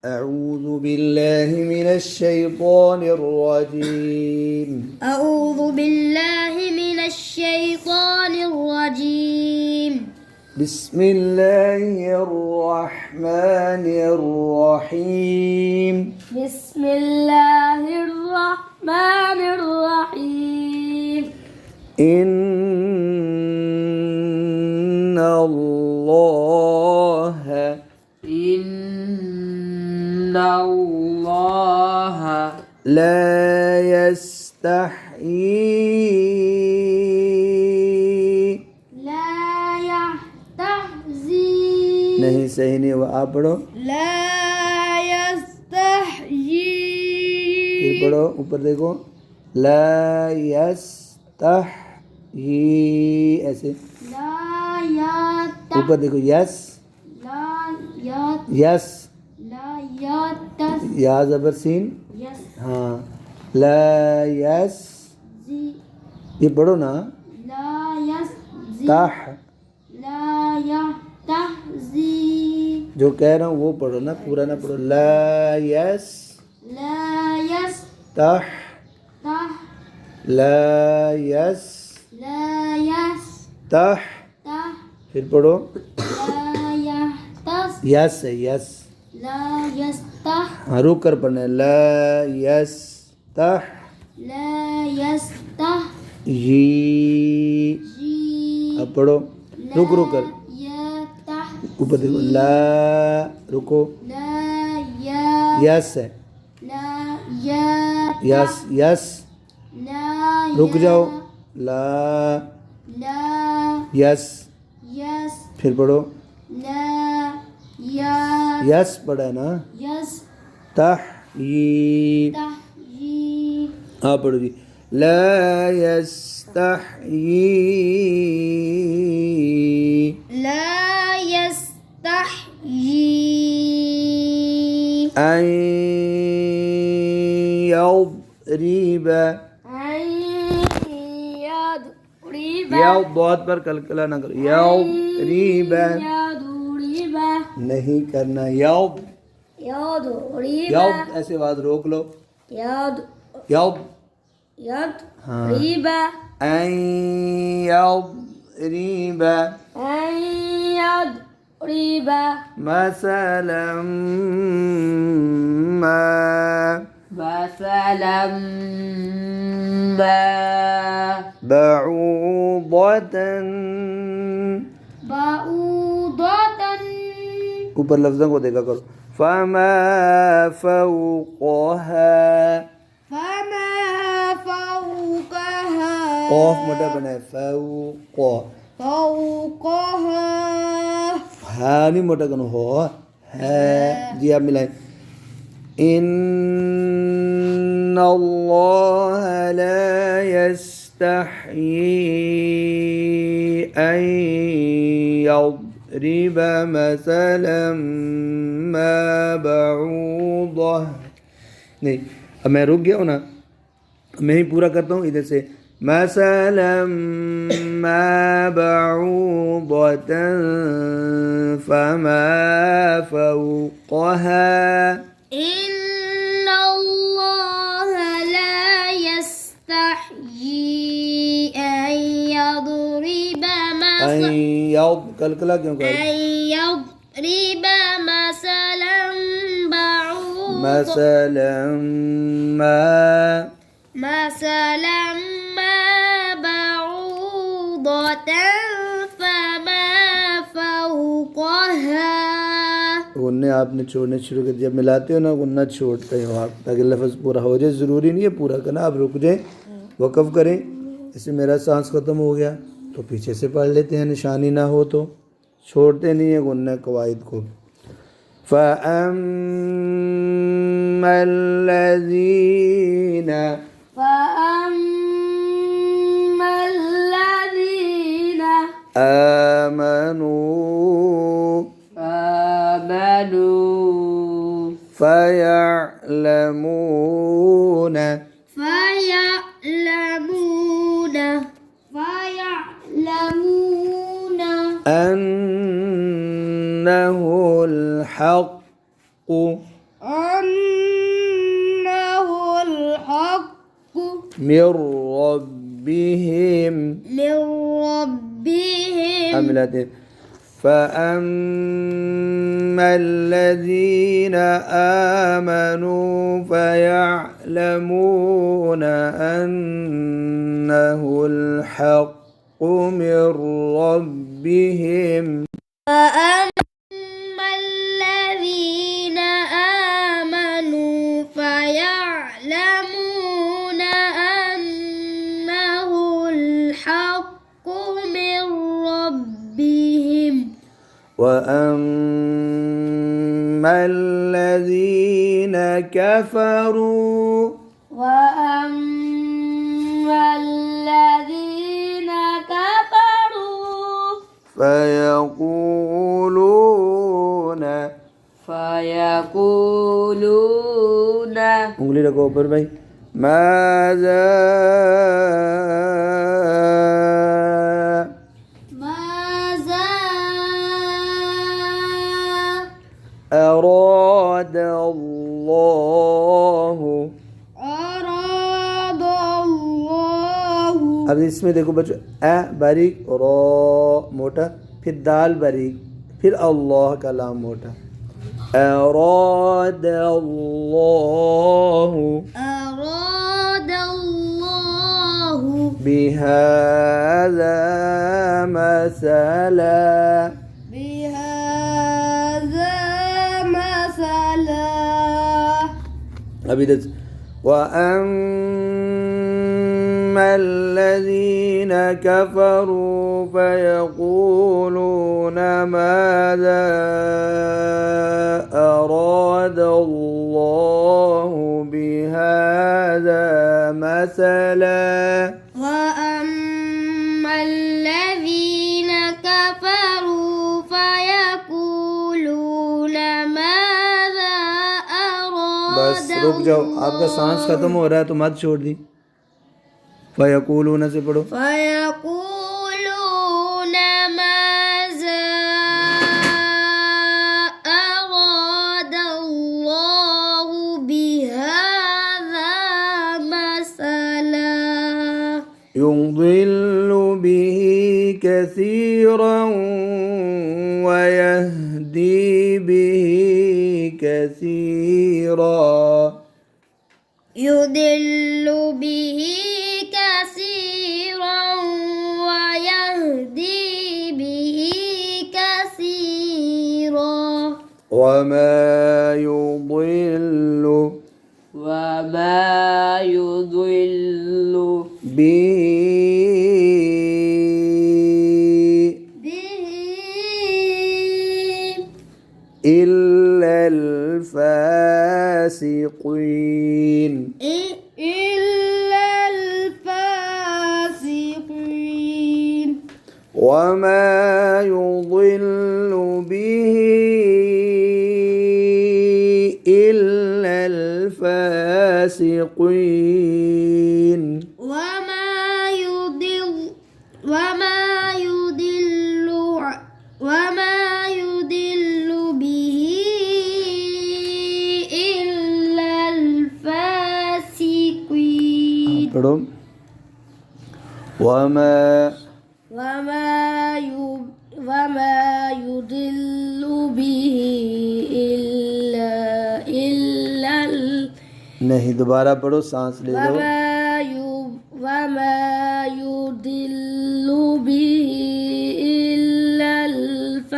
أعوذ بالله من الشيطان الرجيم. أعوذ بالله من الشيطان الرجيم. بسم الله الرحمن الرحيم. بسم الله الرحمن الرحيم. إن الله لا يستحيي नहीं सही नहीं हुआ आप पढ़ो لا يستحيي फिर पढ़ो ऊपर देखो ला यस्तही ऐसे لا يت ऊपर देखो यस لا يت यस لا يتس या जबर सीन يس हाँ ला यस زي ये पढ़ो ना لا يس زي ताह لا يتهزي जो कह रहा हूँ वो पढ़ो ना पूरा ना पढ़ो ला यस لا يس ताह ته ला यस لا يس ताह ته फिर पढ़ो لا يهتز यस है यस لا يسته हाँ रुक कर पढ़ना है ला यस ताह لا يستهجي ये अब पढ़ो रुक रुक कर يته ऊपर देखो ला रुको لا यस है لا يته यस यस لا रुक जाओ ला لا यस يس फिर पढ़ो لا यस पढ़ा है ना ताह ये يستحيي हाँ पढ़ो जी ला यस्तही لا يستحيي أن يضرب أن يضرب याव बहुत पर कलकला ना करो यضرब يضرب नहीं करना याव يضرب याव ऐसे बात रोक लो याव يضرب أن يضرب أن يضرب مثلا ما مثلا ما بعوضة بعوضة ऊपर लफ्ज़ों को देखा करो फमा फौक़हा فما فوقها क़ाफ़ मोटा बना है फौक़ فوقها हाँ नहीं मोटा करो हो है जी आप मिलाएं إن الله لا يستحيي أن يضرب مثلا ما بعوضة नहीं अब मैं रुक गया हूँ ना मैं ही पूरा करता हूँ इधर से مثلا ما بعوضة فما فوقها إن الله لا يستحيي أن يضرب مثلا कलकला क्यों कर أن يضرب مثلا بعوضة مثلا ما مثلا ما بعوضة فما फौक़हा गुन्ने आपने छोड़ने शुरू कर जब मिलाते हो ना गुन्ना छोड़ते हो आप ताकि लफ्ज़ पूरा हो जाए ज़रूरी नहीं है पूरा करना आप रुक जाए वक़फ़ करें इससे मेरा सांस ख़त्म हो गया तो पीछे से पढ़ लेते हैं निशानी ना हो तो छोड़ते नहीं है गुन्ने कवायद को फ़अम्मा الذين فأما الذين آمنوا فيعلمون أنه الحق أنه الحق من ربهم من ربهم أملته فأما الذين آمنوا فيعلمون أنه الحق من ربهم فأما الذين آمنوا فيعلمون أنه الحق من ربهم وأما الذين كفروا وأما الذين كفروا فيقولون उंगली रखो ऊपर भाई माज़ा ماذا أراد الله أراد الله अब इसमें देखो बच्चों अ बारीक रो मोटा फिर दाल बारीक फिर अल्लाह का लाम मोटा أراد الله أراد الله بهذا مثلا بهذا مثلا अभी وأما الذين كفروا فيقولون ماذا أراد الله بهذا مثلا وأما الذين كفروا فيقولون ماذا बस أراد रुक जाओ आपका सांस खत्म हो रहा है तो मत छोड़ दी फयकूलून से पढ़ो فيقولون ماذا أراد الله بهذا مثلا يضل به كثيرا ويهدي به كثيرا يضل به كثيرا ويهدي به كثيرا وما يضل به به إلا الفاسقين إلا الفاسقين وما يضل به إلا الفاسقين وما يضل وما يضل وما يضل به إلا الفاسقين पढ़ो وما وما يضل به إلا नहीं दोबारा पढ़ो सांस ले लो وما يضل به إلا الفاسقين